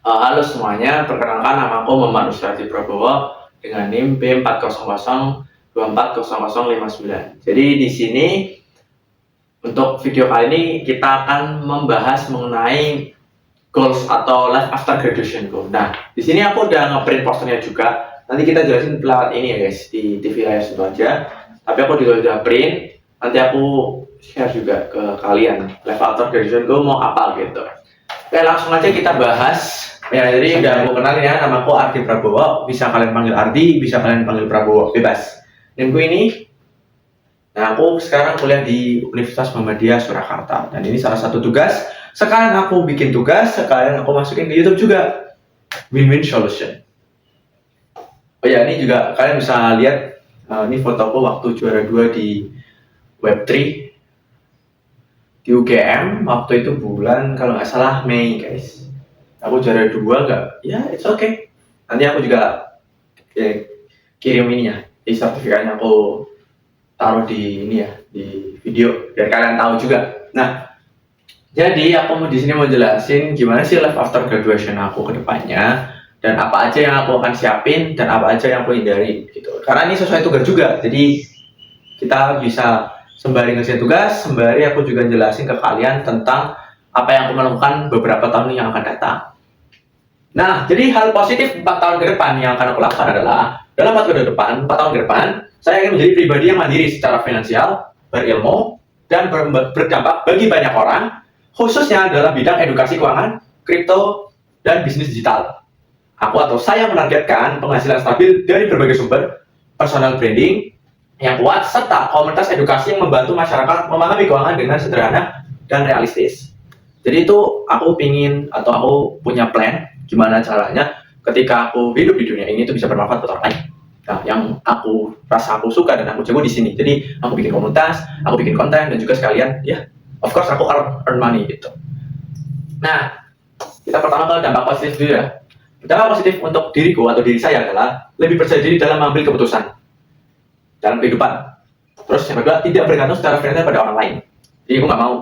Halo semuanya, perkenalkan nama aku Muhammad Nusrati Prabowo dengan NIM B400240059. Jadi di sini untuk video kali ini kita akan membahas mengenai goals atau life after graduation goal. Nah, di sini aku udah ngeprint posternya juga. Nanti kita jelasin lewat ini ya guys, di TV layar situ aja. Tapi aku juga udah print. Nanti aku share juga ke kalian life after graduation goal mau apa gitu. Oke, langsung aja kita bahas. Ya, jadi udah aku kenalin ya, namaku Ardi Prabowo. Bisa kalian panggil Ardi, bisa kalian panggil Prabowo, bebas. Nimku ini. Nah, aku sekarang kuliah di Universitas Muhammadiyah Surakarta. Dan ini salah satu tugas. Sekarang aku bikin tugas, sekalian aku masukin ke YouTube juga. Win-win solution. Oh ya, ini juga kalian bisa lihat. Ini fotoku waktu juara 2 di Web3 di UGM. Waktu itu bulan kalau nggak salah Mei guys. Aku juara 2 nggak? Ya, it's okay. Nanti aku juga kirim ini ya, di sertifikatnya aku taruh di ini ya, di video biar kalian tahu juga. Nah, jadi aku di sini mau jelasin gimana sih life after graduation aku ke depannya dan apa aja yang aku akan siapin dan apa aja yang aku hindari gitu. Karena ini sesuai tugas juga. Jadi kita bisa sembari ngasih tugas, sembari aku juga jelasin ke kalian tentang apa yang aku melakukan beberapa tahun yang akan datang. Nah, jadi hal positif 4 tahun ke depan yang akan aku lakukan adalah dalam 4 tahun ke depan, saya ingin menjadi pribadi yang mandiri secara finansial, berilmu, dan berdampak bagi banyak orang, khususnya dalam bidang edukasi keuangan, kripto, dan bisnis digital. Aku atau saya menargetkan penghasilan stabil dari berbagai sumber, personal branding yang kuat, serta komunitas edukasi yang membantu masyarakat memahami keuangan dengan sederhana dan realistis. Jadi itu aku pingin atau aku punya plan gimana caranya ketika aku hidup di dunia ini itu bisa bermanfaat buat orang lain. Nah, yang aku rasa aku suka dan aku jago di sini. Jadi aku bikin komunitas, aku bikin konten dan juga sekalian ya, of course aku earn money gitu. Nah, kita pertama ke dampak positif dulu ya. Dampak positif untuk diriku atau diri saya adalah lebih percaya diri dalam mengambil keputusan dalam kehidupan. Terus yang kedua, tidak bergantung secara finansial pada orang lain. Jadi aku nggak mau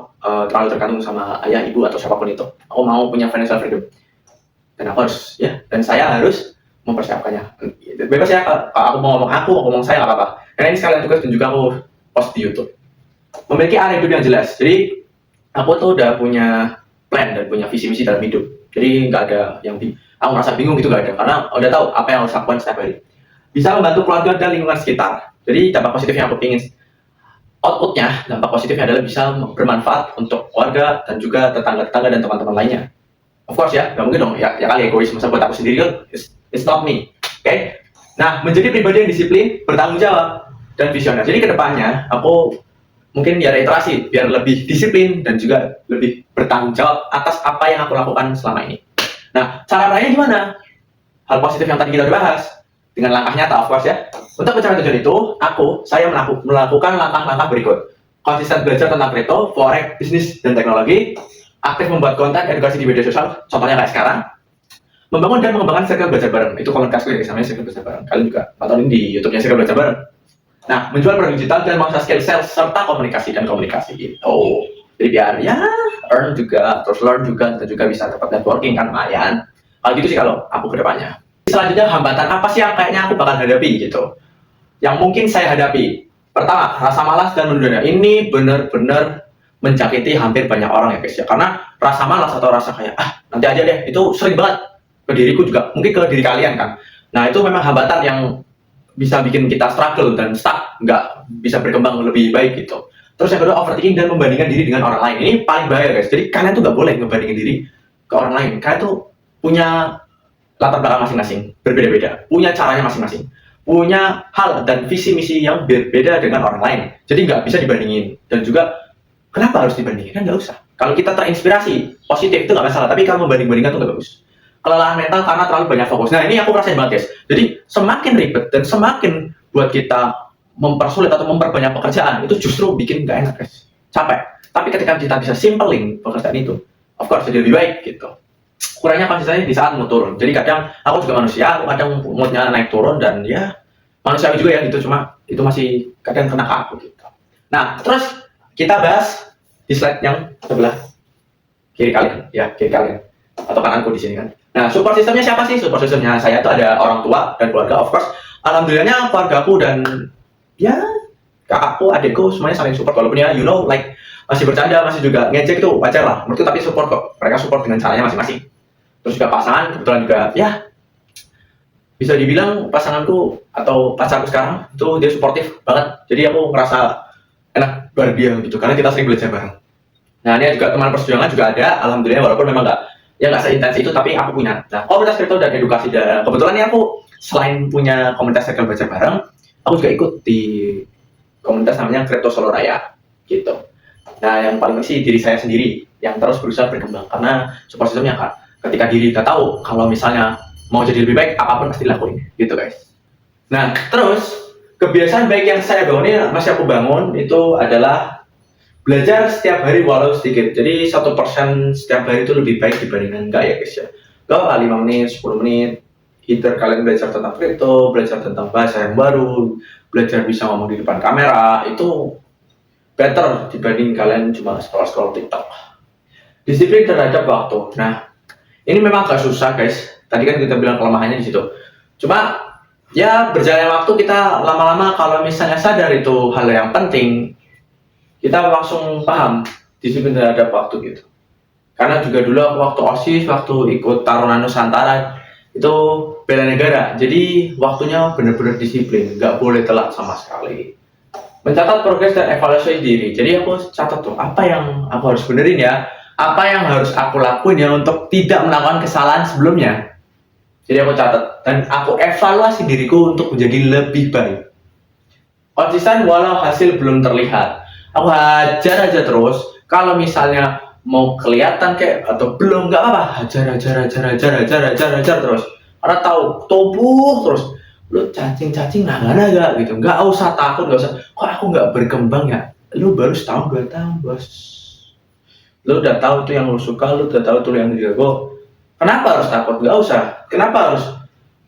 terlalu tergantung sama ayah, ibu atau siapapun itu. Aku mau punya financial freedom. Dan aku harus ya, dan saya harus mempersiapkannya. Bebas ya, kalau aku mau ngomong saya nggak apa-apa. Karena ini sekalian tugas dan juga aku post di YouTube. Memiliki arah hidup yang jelas. Jadi aku tuh udah punya plan dan punya visi misi dalam hidup. Jadi nggak ada yang aku merasa bingung gitu, nggak ada. Karena udah tahu apa yang harus lakukan setiap hari. Bisa membantu keluarga dan lingkungan sekitar. Jadi dampak positif yang aku ingin outputnya, dampak positifnya adalah bisa bermanfaat untuk keluarga dan juga tetangga-tetangga dan teman-teman lainnya. Of course ya, nggak mungkin dong ya kali egois masa buat aku sendiri kan, it's not me, oke? Nah, menjadi pribadi yang disiplin, bertanggung jawab, dan visioner. Jadi kedepannya aku mungkin ya reiterasi biar lebih disiplin dan juga lebih bertanggung jawab atas apa yang aku lakukan selama ini. Nah, cara caranya gimana? Hal positif yang tadi kita udah bahas dengan langkah nyata, of course ya. Untuk mencapai tujuan itu, saya melakukan langkah-langkah berikut. Konsisten belajar tentang kripto, forex, bisnis, dan teknologi. Aktif membuat konten edukasi di media sosial, contohnya kayak sekarang. Membangun dan mengembangkan circle belajar bareng. Itu komunitasku yang namanya circle belajar bareng. Kalian juga pantauin di YouTube-nya circle belajar bareng. Nah, menjual produk digital dan mengasah skill sales serta komunikasi gitu. Jadi biar ya earn juga, terus learn juga, dan juga bisa dapat networking kan lumayan. Kalau gitu sih kalau aku ke depannya. Selanjutnya hambatan apa sih yang kayaknya aku bakal hadapi gitu. Yang mungkin saya hadapi. Pertama, rasa malas dan menunda. Ini benar-benar menjangkiti hampir banyak orang ya guys ya. Karena rasa malas atau rasa kayak nanti aja deh, itu sering banget ke diriku juga, mungkin ke diri kalian kan. Nah, itu memang hambatan yang bisa bikin kita struggle dan stuck, nggak bisa berkembang lebih baik gitu. Terus yang kedua, overthinking dan membandingkan diri dengan orang lain. Ini paling bahaya guys. Jadi kalian tuh nggak boleh ngebandingin diri ke orang lain. Kalian tuh punya latar belakang masing-masing, berbeda-beda, punya caranya masing-masing, punya hal dan visi misi yang berbeda dengan orang lain. Jadi nggak bisa dibandingin. Dan juga kenapa harus dibandingin? Kan nggak usah. Kalau kita terinspirasi positif itu nggak masalah, tapi kalau membanding-bandingkan itu nggak bagus. Kelelahan mental karena terlalu banyak fokus. Nah, ini aku rasain banget guys. Jadi semakin ribet dan semakin buat kita mempersulit atau memperbanyak pekerjaan, itu justru bikin nggak enak guys. Capek. Tapi ketika kita bisa simpelin pekerjaan itu, of course jadi lebih baik gitu. Kurangnya konsistensi di saat mood turun. Jadi kadang aku juga manusia, aku kadang moodnya naik turun dan ya manusiawi juga ya gitu, cuma itu masih kadang kena ke aku gitu. Nah, terus kita bahas di slide yang sebelah kiri kalian ya, kiri kalian. atau kananku di sini kan. Nah, support systemnya siapa sih? Support systemnya saya tuh ada orang tua dan keluarga, of course. Alhamdulillahnya keluargaku dan ya kakakku, adikku semuanya saling support, walaupun ya like masih bercanda, masih juga ngejek itu wajar lah menurutku, tapi support kok. Mereka support dengan caranya masing-masing. Terus juga pasangan kebetulan juga ya bisa dibilang pasanganku atau pacarku sekarang itu dia suportif banget, jadi aku ngerasa enak bareng dia gitu karena kita sering belajar bareng. Nah, ini juga teman perjuangan juga ada, alhamdulillah, walaupun memang nggak seintens itu, tapi aku punya. Nah, komunitas kripto dan edukasi, dan kebetulan ini aku selain punya komunitas circle belajar bareng, aku juga ikut di komunitas namanya Kripto Solo Raya gitu. Nah, yang paling penting sih diri saya sendiri yang terus berusaha berkembang, karena support systemnya kan ketika diri kita tahu kalau misalnya mau jadi lebih baik, apapun pasti dilakuin gitu guys. Nah, terus kebiasaan baik yang saya bangun ini masih aku bangun itu adalah belajar setiap hari walau sedikit. Jadi 1% setiap hari itu lebih baik dibandingkan enggak ya guys ya. Gak apa 5 menit, 10 menit. Either kalian belajar tentang kripto, belajar tentang bahasa yang baru, belajar bisa ngomong di depan kamera, itu better dibanding kalian cuma scroll-scroll TikTok. Disiplin terhadap waktu. Nah, ini memang agak susah guys. Tadi kan kita bilang kelemahannya di situ. Cuma ya berjalannya waktu kita lama-lama kalau misalnya sadar itu hal yang penting, kita langsung paham disiplin terhadap waktu gitu. Karena juga dulu waktu OSIS, waktu ikut Taruna Nusantara itu bela negara, jadi waktunya benar-benar disiplin, nggak boleh telat sama sekali. Mencatat progres dan evaluasi diri. Jadi aku catat tuh apa yang aku harus benerin ya, apa yang harus aku lakuin ya untuk tidak melakukan kesalahan sebelumnya. Jadi aku catat dan aku evaluasi diriku untuk menjadi lebih baik. Konsisten walau hasil belum terlihat. Aku hajar aja terus. Kalau misalnya mau kelihatan kayak atau belum, nggak apa-apa. Hajar terus. Karena tahu tubuh terus. Lu cacing naga gitu. Nggak usah takut, nggak usah. Kok aku nggak berkembang ya? Lu baru setahun 2 tahun bos. Lu udah tahu tuh yang lu suka, lu udah tahu tuh yang jago. Kenapa harus takut? Nggak usah. Kenapa harus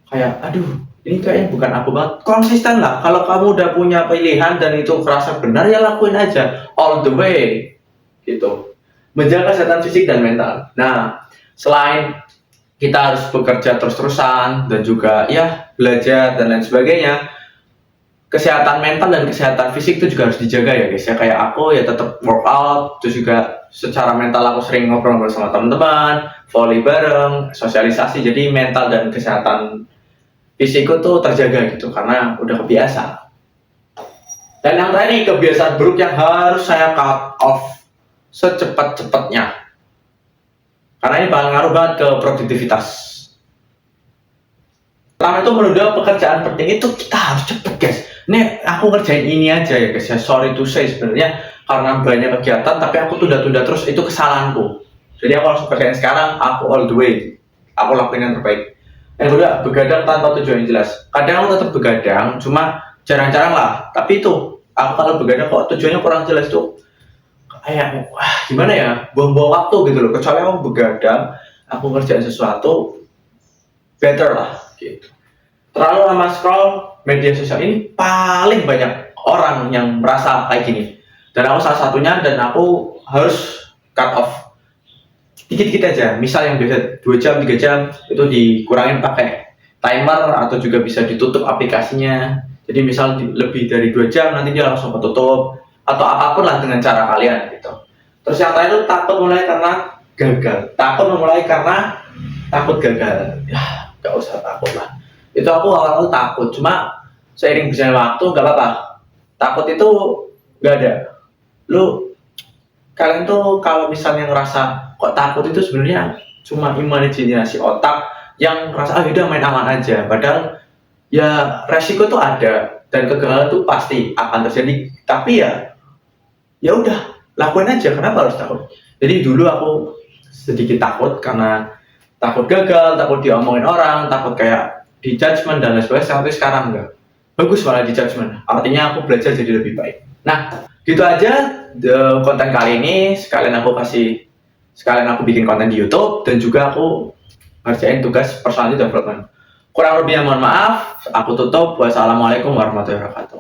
kayak, aduh, ini kayaknya bukan aku banget. Konsisten lah. Kalau kamu udah punya pilihan dan itu kerasa benar, ya lakuin aja. All the way. Gitu. Menjaga kesehatan fisik dan mental. Nah, selain kita harus bekerja terus-terusan dan juga ya belajar dan lain sebagainya, kesehatan mental dan kesehatan fisik itu juga harus dijaga ya guys ya. Kayak aku ya tetap workout, terus juga secara mental aku sering ngobrol sama teman-teman, volley bareng, sosialisasi, jadi mental dan kesehatan fisikku tuh terjaga gitu karena udah kebiasa. Dan yang terakhir nih, kebiasaan buruk yang harus saya cut off secepat-cepatnya, karena ini bakal ngaruh banget ke produktivitas. Pertama itu menunda pekerjaan penting, itu kita harus cepet guys. Ini aku ngerjain ini aja ya guys ya, sorry to say sebenarnya karena banyak kegiatan tapi aku tunda-tunda terus, itu kesalahanku. Jadi aku harus kerjain sekarang, aku all the way, aku lakuin yang terbaik. Yang kedua, begadang tanpa tujuan yang jelas. Kadang aku tetap begadang, cuma jarang-jarang lah. Tapi itu, aku kalau begadang kok tujuannya kurang jelas tuh, kayak wah gimana ya, buang-buang waktu gitu loh. Kecuali aku begadang, aku ngerjain sesuatu, better lah gitu. Terlalu lama scroll media sosial, ini paling banyak orang yang merasa kayak gini. Dan aku salah satunya, dan aku harus cut off dikit-dikit aja. Misal yang biasa 2 jam, 3 jam itu dikurangin pakai timer atau juga bisa ditutup aplikasinya. Jadi misal lebih dari 2 jam nanti dia langsung ketutup atau apapun lah dengan cara kalian gitu. Terus yang terakhir itu takut mulai karena gagal. Takut memulai karena takut gagal. Ya, gak usah takut lah. Itu aku awal-awal takut, cuma seiring berjalannya waktu gak apa-apa. Takut itu gak ada. Kalian tuh kalau misalnya ngerasa kok takut, itu sebenarnya cuma imajinasi otak yang ngerasa udah main aman aja. Padahal ya resiko tuh ada dan kegagalan tuh pasti akan terjadi. Tapi ya udah lakuin aja. Kenapa harus takut? Jadi dulu aku sedikit takut karena takut gagal, takut diomongin orang, takut kayak di judgement dan lain sebagainya. Sampai sekarang enggak. Bagus malah di judgement. Artinya aku belajar jadi lebih baik. Nah, gitu aja konten kali ini. Sekalian aku bikin konten di YouTube dan juga aku ngerjain tugas personality development. Kurang lebihnya mohon maaf. Aku tutup. Wassalamualaikum warahmatullahi wabarakatuh.